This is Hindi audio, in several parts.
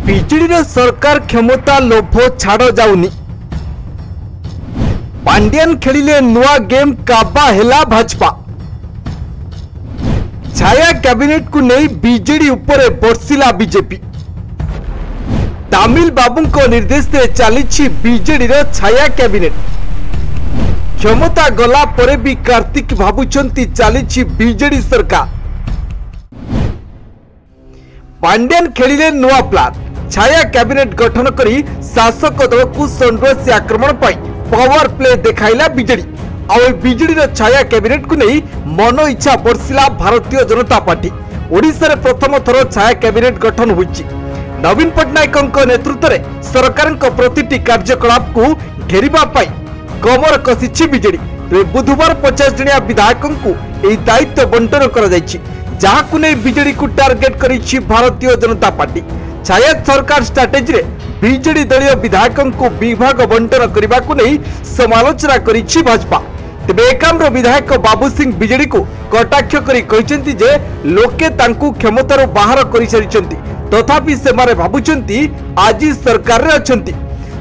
बिजेडी सरकार क्षमता लोभ छाड़ जाऊनी। पांड्यान खेलिले नुआ गेम काबा हेला भाजपा। छाया कैबिनेट को नहीं बीजेडी उपरे बर्षिला बीजेपी। तामिल बाबू निर्देश से चली बीजेडी छाया कैबिनेट। क्षमता गला परे भी कार्तिक भावुंट चली बीजेडी सरकार। पांड्यान खेलिले नुआ प्लान। छाया कैबिनेट गठन करी शासक दल को सन्यासी आक्रमण पावर प्ले देखाइला बीजेडी। बीजेडी छाया कैबिनेट को नहीं मन इच्छा बर्षिला भारतीय जनता पार्टी। ओडिशा रे प्रथम थर छाया कैबिनेट गठन होईची। नवीन पट्टनायक नेतृत्व में सरकार प्रतिटी कार्यकलाप को घेरिबा पाई कमर कसी बीजेडी। बुधवार 50 जणिया विधायकों को यह दायित्व बंटन कर जहां नहीं बीजेडी को टार्गेट करी भारतीय जनता पार्टी। छाया सरकार स्ट्राटेजी रे बीजेडी दलीय विधायकों को विभाग बंटन करने को नहीं समालोचना करी भाजपा। तेबे एकाम्र विधायक बाबू सिंह बीजेडी को कटाक्ष करी कहते जे लोके तांकू क्षमतार बाहर कर सारी तथापि से मारे भावुंट आज सरकार रे अछंती।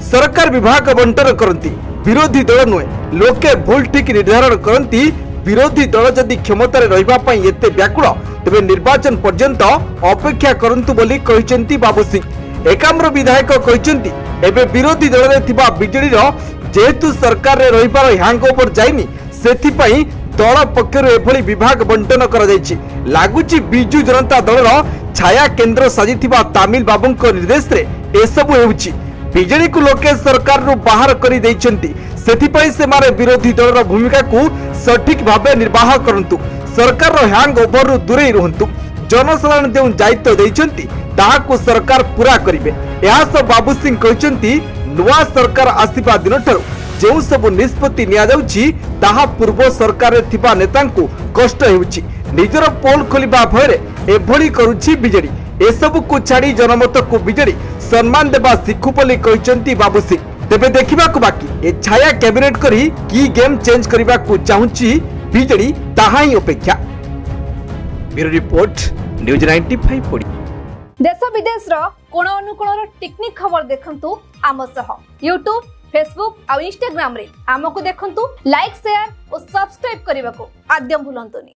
सरकार विभाग बंटन करती विरोधी दल नुहे लोके भूल ठीक निर्धारण करती। विरोधी दल जदि क्षमतार रहिबा पई एते व्याकुल तेबे निर्वाचन पर्यंत अपेक्षा करंतु बोली कहिसेंती बाबू सिंह। एकाम्र विधायक कहिसेंती एबे विरोधी दल रे थिबा बीजेडी रो जेहेतु सरकार रे रहिबार हैंगओवर जाइनी सेथि पई दल पक्षरु एभली विभाग बंटन करा जायछि। लागुची बिजू जनता दल रो छाया केंद्र साजिथिबा तामिल बाबूंको निर्देश रे एसबु हेउछि। बीजेडी को लोके सरकार रु बाहर करी दैछंती सेथिपई से मारे विरोधी दल भूमिका को सठिक भावे निर्वाह करंतु। सरकार हैंग ओवर रु दूरे रहंतु। जनसाधारण जो दायित्व दैछंती ताहाकु सरकार पूरा करिवे। एहास बाबू सिंह कहचंती नुआ सरकार आसीबा दिन ठरु जो सब निष्पत्ति निया जाउछि ताहा पूर्व सरकार रे थिबा नेतांकु कष्ट हेउछि। निजर पोल खोलिबा भयरे एभली करूछि बीजेडी। एसबु को छाड़ी जनमत को बीजेडी सम्मान देबा सिखु बोली कहचंती बाबू सिंह। तेबे देखिबा को बाकी ए छाया कैबिनेट करी की गेम चेंज करिबा को चाहुछि बीजेडी ताहा ही अपेक्षा। ब्यूरो रिपोर्ट न्यूज 95 पड़ी। देश विदेश रो कोण अनुकोण रो टेक्निक खबर देखंतु आम सह यूट्यूब फेसबुक और इंस्टाग्राम रे आमको देखंतु लाइक शेयर और सब्सक्राइब करने को आद्यम भूलंतुनी।